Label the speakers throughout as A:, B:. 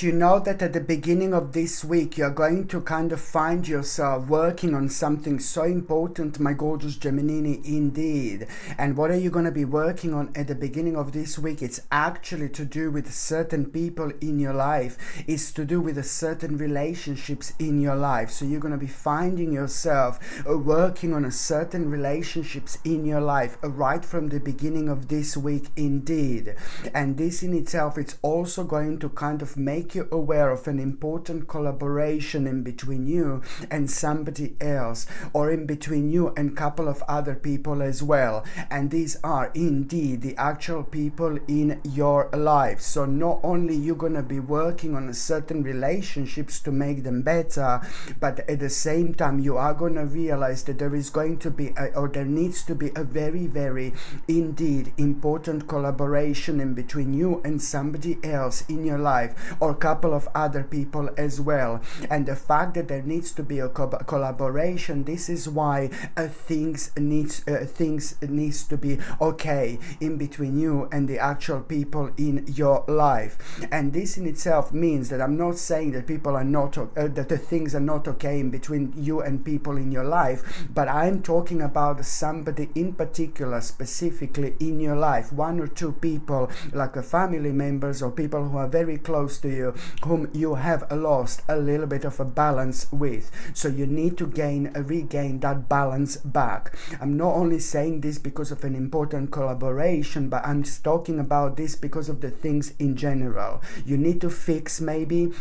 A: Do you know that at the beginning of this week, you're going to kind of find yourself working on something so important, my gorgeous Gemini, indeed. And what are you going to be working on at the beginning of this week? It's actually to do with certain people in your life. It's to do with certain relationships in your life. So you're going to be finding yourself working on certain relationships in your life right from the beginning of this week, indeed. And this in itself, it's also going to kind of make you aware of an important collaboration in between you and somebody else, or in between you and a couple of other people as well. And these are indeed the actual people in your life. So not only you're going to be working on certain relationships to make them better, but at the same time you are going to realize that there is going to be or there needs to be a very, very indeed important collaboration in between you and somebody else in your life, or couple of other people as well. And the fact that there needs to be a collaboration, this is why things needs to be okay in between you and the actual people in your life. And this in itself means that I'm not saying that people are not that the things are not okay in between you and people in your life, but I'm talking about somebody in particular, specifically in your life, one or two people, like a family members or people who are very close to you, whom you have lost a little bit of a balance with. So you need to regain that balance back. I'm not only saying this because of an important collaboration, but I'm talking about this because of the things in general. You need to fix maybe,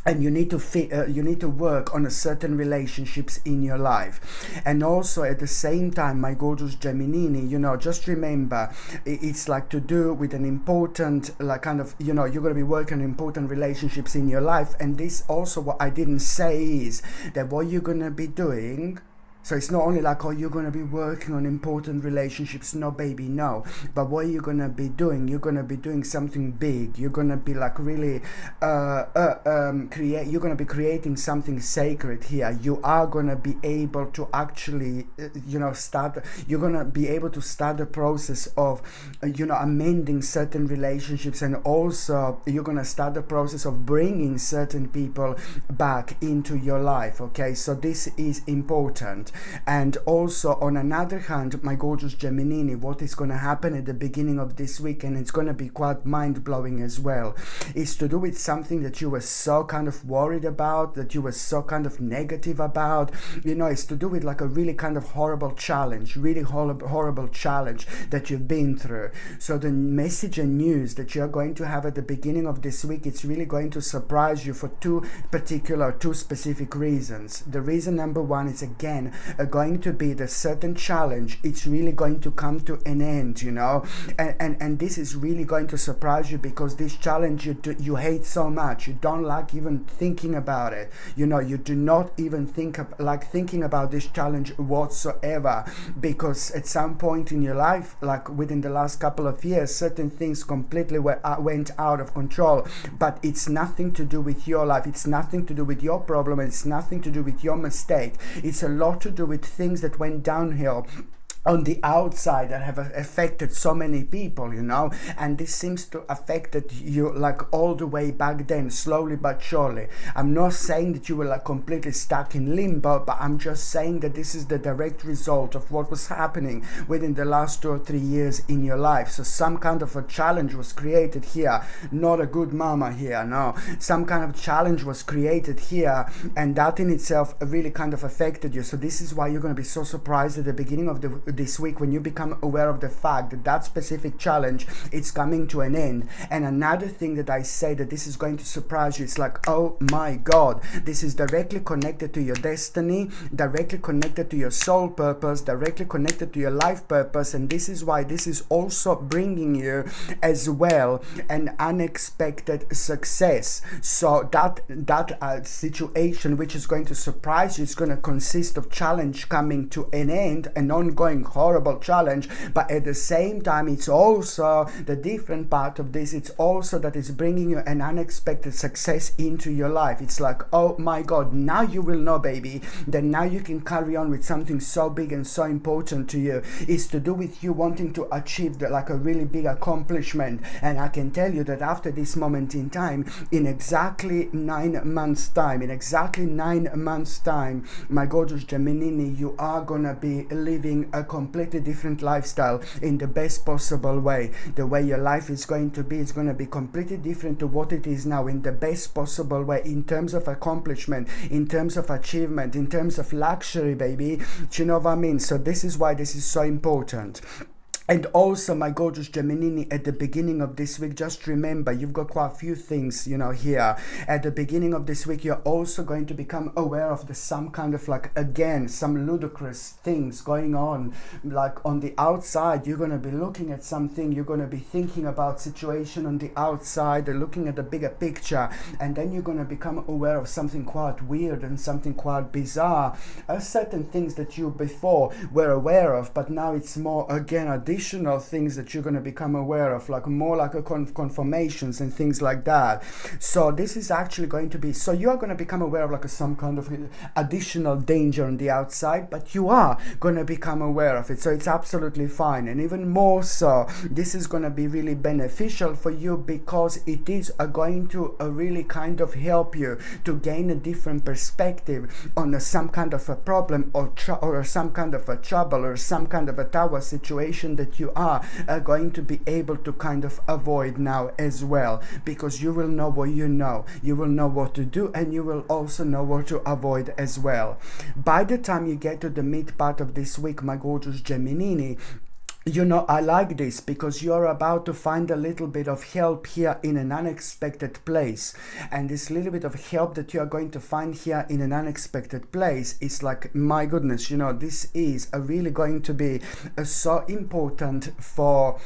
A: and you need to work on certain relationships in your life. And also at the same time, my gorgeous Gemini, just remember, it's like to do with an important, like kind of, you're going to be working on important relationships in your life. And this also, what I didn't say is that what you're going to be doing. So it's not only like, oh, you're going to be working on important relationships. No, baby, no. But what you're going to be doing, you're going to be doing something big. You're going to be like really you're going to be creating something sacred here. You are going to be able to actually, you're going to be able to start the process of, amending certain relationships. And also you're going to start the process of bringing certain people back into your life. Okay, so this is important. And also on another hand, my gorgeous Gemini, what is going to happen at the beginning of this week, and it's going to be quite mind-blowing as well, is to do with something that you were so kind of worried about, that you were so kind of negative about. It's to do with like a really kind of horrible challenge, really horrible challenge that you've been through. So the message and news that you're going to have at the beginning of this week, it's really going to surprise you for two specific reasons. The reason number one is, again, going to be the certain challenge. It's really going to come to an end, and this is really going to surprise you, because this challenge you hate so much. You don't like even thinking about it. You do not even like thinking about this challenge whatsoever, because at some point in your life, like within the last couple of years, certain things completely went out of control. But it's nothing to do with your life. It's nothing to do with your problem. It's nothing to do with your mistake. It's a lot to do with things that went downhill on the outside that have affected so many people, and this seems to affected you like all the way back then, slowly but surely. I'm not saying that you were like completely stuck in limbo, but I'm just saying that this is the direct result of what was happening within the last 2 or 3 years in your life. So some kind of a challenge was created here, not a good mama here, no. Some kind of challenge was created here, and that in itself really kind of affected you. So this is why you're going to be so surprised at the beginning of this week when you become aware of the fact that that specific challenge, it's coming to an end. And another thing that I say that this is going to surprise you, it's like, oh my God, this is directly connected to your destiny, directly connected to your soul purpose, directly connected to your life purpose. And this is why this is also bringing you as well an unexpected success. So that situation which is going to surprise you is going to consist of challenge coming to an end, an ongoing horrible challenge, but at the same time, it's also the different part of this. It's also that it's bringing you an unexpected success into your life. It's like, oh my God, now you will know, baby, that now you can carry on with something so big and so important to you. It's to do with you wanting to achieve like a really big accomplishment. And I can tell you that after this moment in time, in exactly 9 months time, my gorgeous Gemini, you are gonna be living a completely different lifestyle in the best possible way. The way your life is going to be, it's going to be completely different to what it is now, in the best possible way, in terms of accomplishment, in terms of achievement, in terms of luxury, baby. Do you know what I mean? So this is why this is so important. And also, my gorgeous Gemini, at the beginning of this week, just remember, you've got quite a few things, you know, here. At the beginning of this week, you're also going to become aware of some kind of like, again, some ludicrous things going on. Like on the outside, you're going to be looking at something, you're going to be thinking about situation on the outside, looking at the bigger picture, and then you're going to become aware of something quite weird and something quite bizarre. Certain things that you before were aware of, but now it's more, again, additional things that you're going to become aware of, like more like a confirmations and things like that. So this is actually going to be, so you're going to become aware of like some kind of additional danger on the outside, but you are going to become aware of it. So it's absolutely fine. And even more so, this is going to be really beneficial for you, because it is going to really kind of help you to gain a different perspective on some kind of a problem or some kind of a trouble or some kind of a tower situation that you are going to be able to kind of avoid now as well, because you will know what you know will know what to do, and you will also know what to avoid as well. By the time you get to the mid part of this week, my gorgeous Gemini, you know, I like this because you're about to find a little bit of help here in an unexpected place. And this little bit of help that you are going to find here in an unexpected place is like, my goodness, you know, this is really going to be so important for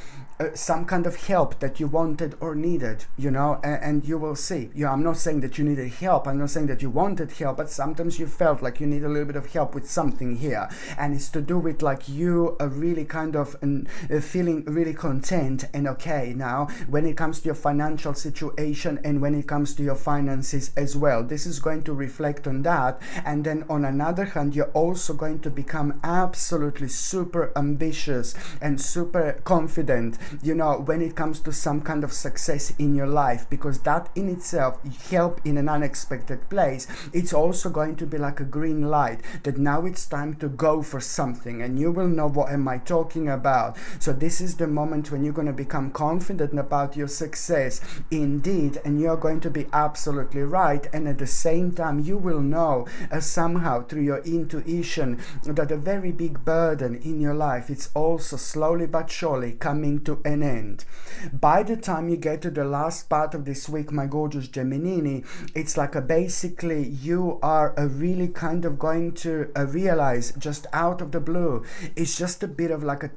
A: some kind of help that you wanted or needed, you know, and you will see. You know, I'm not saying that you needed help, I'm not saying that you wanted help, but sometimes you felt like you need a little bit of help with something here, and it's to do with like you are really kind of feeling really content and okay now when it comes to your financial situation and when it comes to your finances as well. This is going to reflect on that. And then on another hand, you're also going to become absolutely super ambitious and super confident, you know, when it comes to some kind of success in your life, because that in itself, help in an unexpected place, it's also going to be like a green light that now it's time to go for something, and you will know what am I talking about. So this is the moment when you're going to become confident about your success indeed, and you're going to be absolutely right. And at the same time, you will know somehow through your intuition that a very big burden in your life, it's also slowly but surely coming to an end. By the time you get to the last part of this week, my gorgeous Gemini, it's like basically you are really kind of going to realize just out of the blue, it's just a bit of like a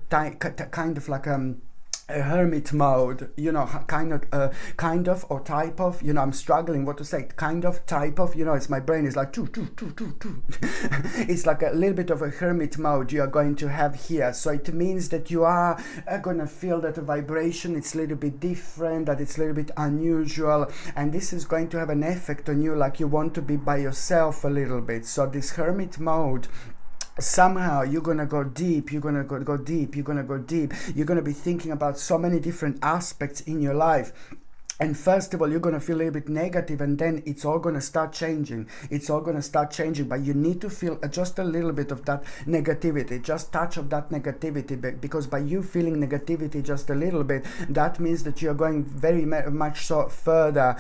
A: kind of like a hermit mode, you know, kind of or type of, you know, I'm struggling what to say, kind of, type of, you know, it's my brain is like it's like a little bit of a hermit mode you are going to have here. So it means that you are going to feel that the vibration, it's a little bit different, that it's a little bit unusual, and this is going to have an effect on you, like you want to be by yourself a little bit. So this hermit mode, somehow you're gonna go deep, you're gonna go deep, you're gonna be thinking about so many different aspects in your life. And first of all, you're going to feel a little bit negative, and then it's all going to start changing. But you need to feel just a little bit of that negativity, just touch of that negativity, because by you feeling negativity just a little bit, that means that you're going very much so further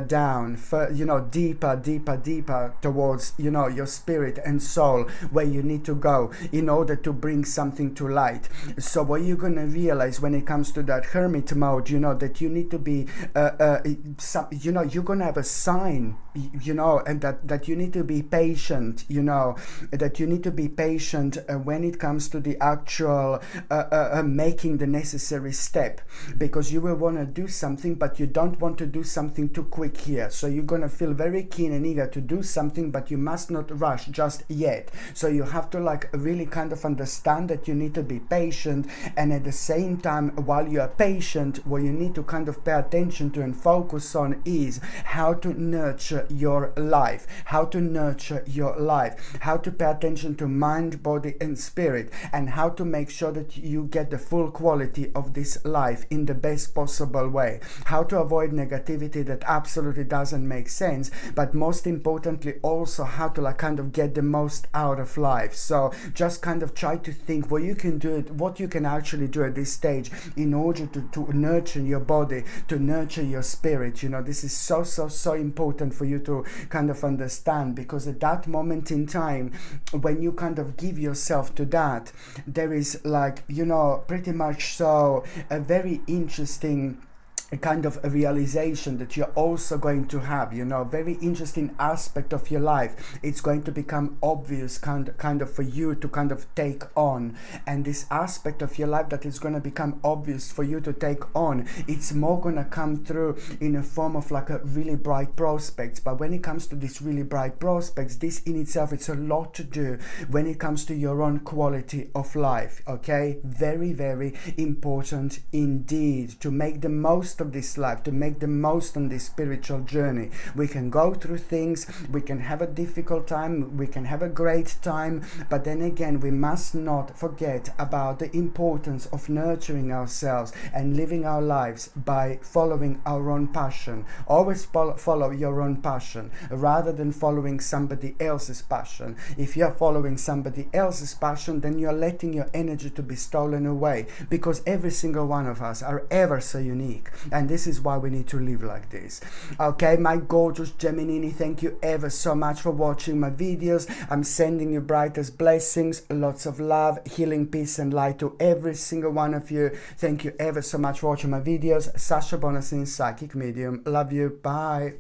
A: down, you know, deeper towards, you know, your spirit and soul, where you need to go in order to bring something to light. So what you're going to realize when it comes to that hermit mode, you know, that you need to be you know, you're gonna have a sign, you know, and that you need to be patient, you know, that you need to be patient when it comes to the actual making the necessary step, because you will want to do something, but you don't want to do something too quick here. So you're gonna feel very keen and eager to do something, but you must not rush just yet. So you have to like really kind of understand that you need to be patient, and at the same time, while you are patient, what you need to kind of pay attention to and focus on is how to nurture your life, how to nurture your life, how to pay attention to mind, body and spirit, and how to make sure that you get the full quality of this life in the best possible way, how to avoid negativity that absolutely doesn't make sense, but most importantly also how to like kind of get the most out of life. So just kind of try to think what you can do, what you can actually do at this stage in order to nurture your body, to nurture your spirit. You know, this is so important for you to kind of understand, because at that moment in time when you kind of give yourself to that, there is like, you know, pretty much so a very interesting kind of a realization that you're also going to have, you know, very interesting aspect of your life. It's going to become obvious kind of for you to kind of take on, and this aspect of your life that is going to become obvious for you to take on, it's more going to come through in a form of like a really bright prospects. But when it comes to this really bright prospects, this in itself, it's a lot to do when it comes to your own quality of life. Okay, very important indeed to make the most of this life, to make the most on this spiritual journey. We can go through things, we can have a difficult time, we can have a great time, but then again we must not forget about the importance of nurturing ourselves and living our lives by following our own passion. Always follow your own passion rather than following somebody else's passion. If you're following somebody else's passion, then you're letting your energy to be stolen away, because every single one of us are ever so unique, and this is why we need to live like this. Okay, my gorgeous Gemini, thank you ever so much for watching my videos. I'm sending you brightest blessings, lots of love, healing, peace and light to every single one of you. Thank you ever so much for watching my videos. Sasha Bonasin, psychic medium. Love you. Bye.